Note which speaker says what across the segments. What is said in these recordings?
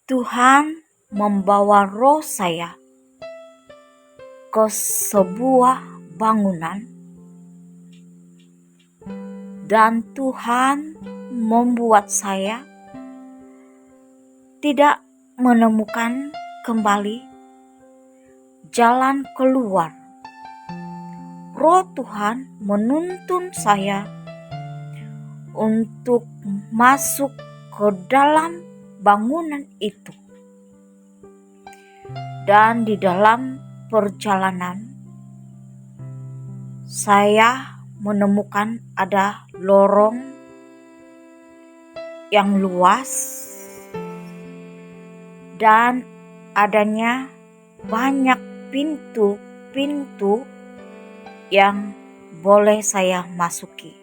Speaker 1: Tuhan membawa roh saya ke sebuah bangunan dan Tuhan membuat saya tidak menemukan kembali jalan keluar. Roh Tuhan menuntun saya untuk masuk ke dalam bangunan itu. Dan di dalam perjalanan saya menemukan ada lorong yang luas dan adanya banyak pintu-pintu yang boleh saya masuki.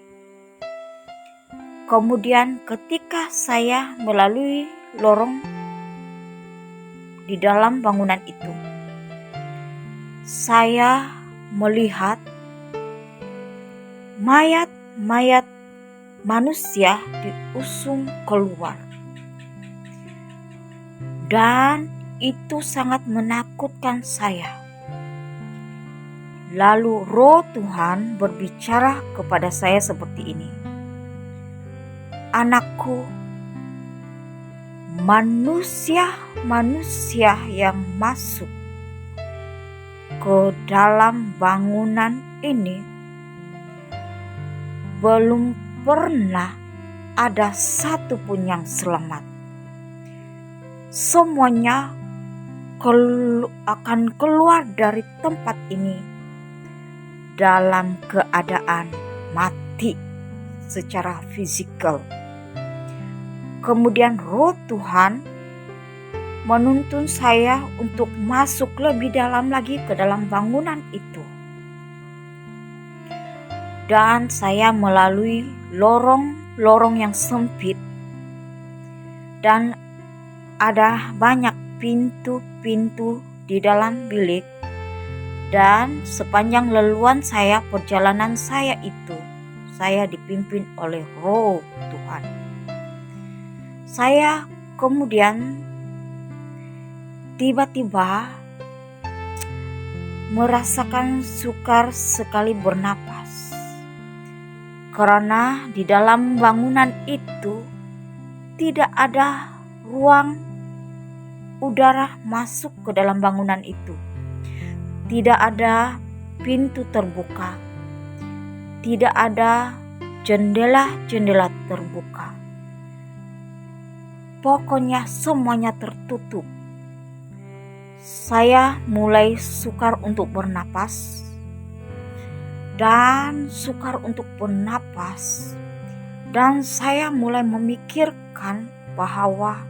Speaker 1: Kemudian ketika saya melalui lorong di dalam bangunan itu, saya melihat mayat-mayat manusia diusung keluar. Dan itu sangat menakutkan saya. Lalu roh Tuhan berbicara kepada saya seperti ini. Anakku, manusia-manusia yang masuk ke dalam bangunan ini belum pernah ada satu pun yang selamat. Semuanya akan keluar dari tempat ini dalam keadaan mati secara fisikal. Kemudian roh Tuhan menuntun saya untuk masuk lebih dalam lagi ke dalam bangunan itu. Dan saya melalui lorong-lorong yang sempit dan ada banyak pintu-pintu di dalam bilik. Dan sepanjang leluan saya, perjalanan saya itu, saya dipimpin oleh roh Tuhan. Saya kemudian tiba-tiba merasakan sukar sekali bernapas. Karena di dalam bangunan itu tidak ada ruang udara masuk ke dalam bangunan itu. Tidak ada pintu terbuka, tidak ada jendela-jendela terbuka. Pokoknya semuanya tertutup. Saya mulai sukar untuk bernapas dan sukar untuk bernapas. Dan saya mulai memikirkan bahwa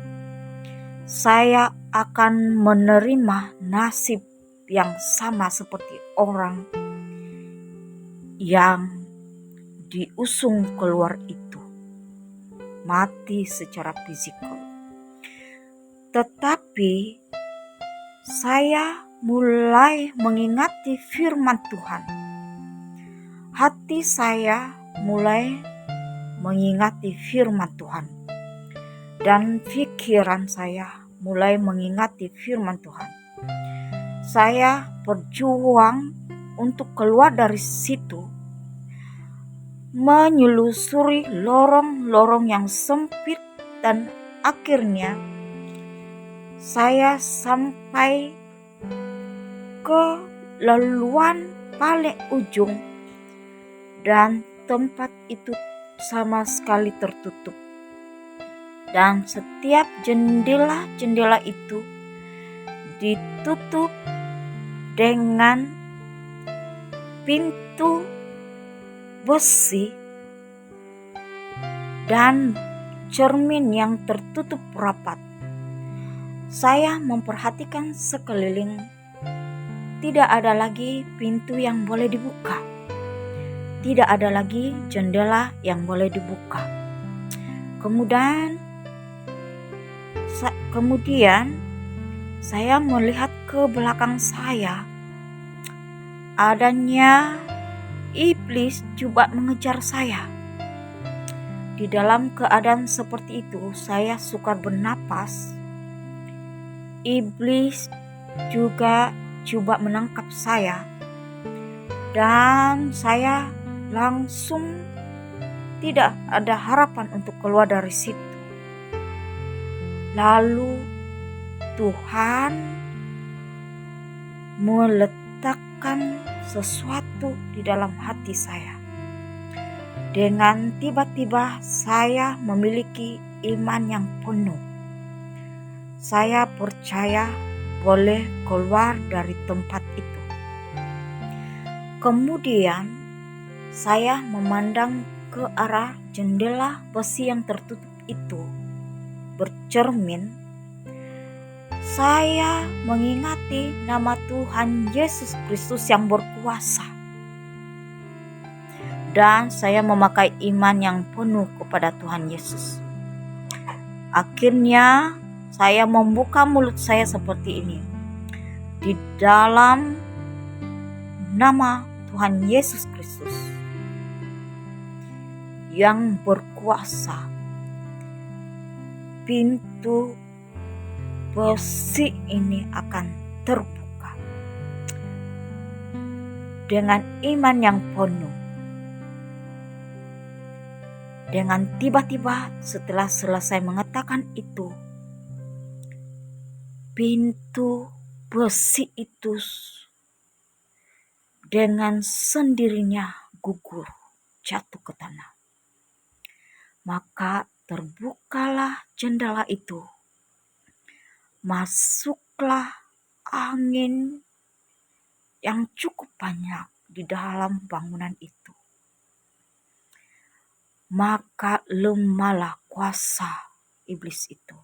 Speaker 1: saya akan menerima nasib yang sama seperti orang yang diusung keluar itu, mati secara fisikal. Tetapi saya mulai mengingati firman Tuhan. Hati saya mulai mengingati firman Tuhan. Dan pikiran saya mulai mengingati firman Tuhan. Saya berjuang untuk keluar dari situ, menyelusuri lorong-lorong yang sempit, dan akhirnya saya sampai ke leluan paling ujung dan tempat itu sama sekali tertutup. Dan setiap jendela-jendela itu ditutup dengan pintu besi dan cermin yang tertutup rapat. Saya memperhatikan sekeliling, tidak ada lagi pintu yang boleh dibuka, tidak ada lagi jendela yang boleh dibuka. Kemudian saya melihat ke belakang saya, adanya iblis coba mengejar saya. Di dalam keadaan seperti itu, saya sukar bernapas iblis juga coba menangkap saya, dan saya langsung tidak ada harapan untuk keluar dari situ. Lalu Tuhan meletakkan sesuatu di dalam hati saya. Dengan tiba-tiba saya memiliki iman yang penuh. Saya percaya boleh keluar dari tempat itu. Kemudian saya memandang ke arah jendela besi yang tertutup itu bercermin. Saya mengingati nama Tuhan Yesus Kristus yang berkuasa. Dan saya memakai iman yang penuh kepada Tuhan Yesus. Akhirnya saya membuka mulut saya seperti ini. Di dalam nama Tuhan Yesus Kristus yang berkuasa, pintu besi ini akan terbuka. Dengan iman yang penuh, dengan tiba-tiba setelah selesai mengatakan itu, pintu besi itu dengan sendirinya gugur, jatuh ke tanah. Maka terbukalah jendela itu. Masuklah angin yang cukup banyak di dalam bangunan itu. Maka lemahlah kuasa iblis itu.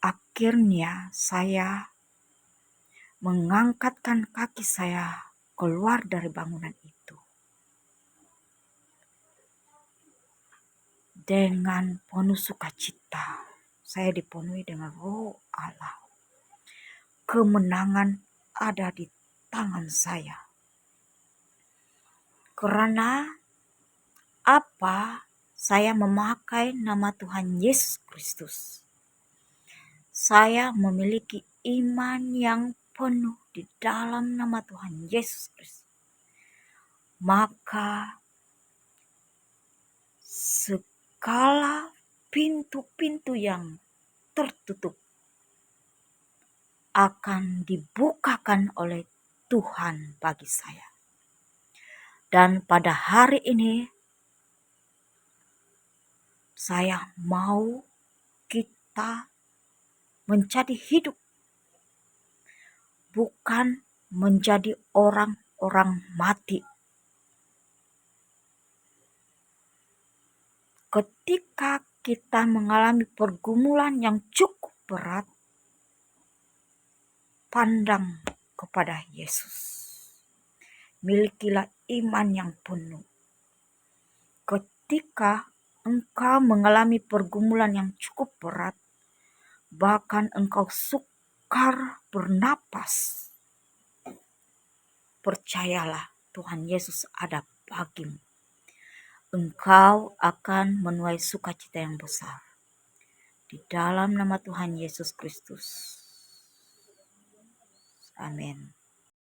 Speaker 1: Akhirnya saya mengangkatkan kaki saya keluar dari bangunan itu. Dengan penuh sukacita, saya dipenuhi dengan Roh Allah. Kemenangan ada di tangan saya. Karena apa? Saya memakai nama Tuhan Yesus Kristus. Saya memiliki iman yang penuh di dalam nama Tuhan Yesus Kristus. Maka segala pintu-pintu yang tertutup akan dibukakan oleh Tuhan bagi saya. Dan pada hari ini saya mau kita menjadi hidup, bukan menjadi orang-orang mati. Ketika kita mengalami pergumulan yang cukup berat, pandang kepada Yesus. Milikilah iman yang penuh. Ketika engkau mengalami pergumulan yang cukup berat, bahkan engkau sukar bernapas, percayalah Tuhan Yesus ada bagimu. Engkau akan menuai sukacita yang besar. Di dalam nama Tuhan Yesus Kristus. Amin.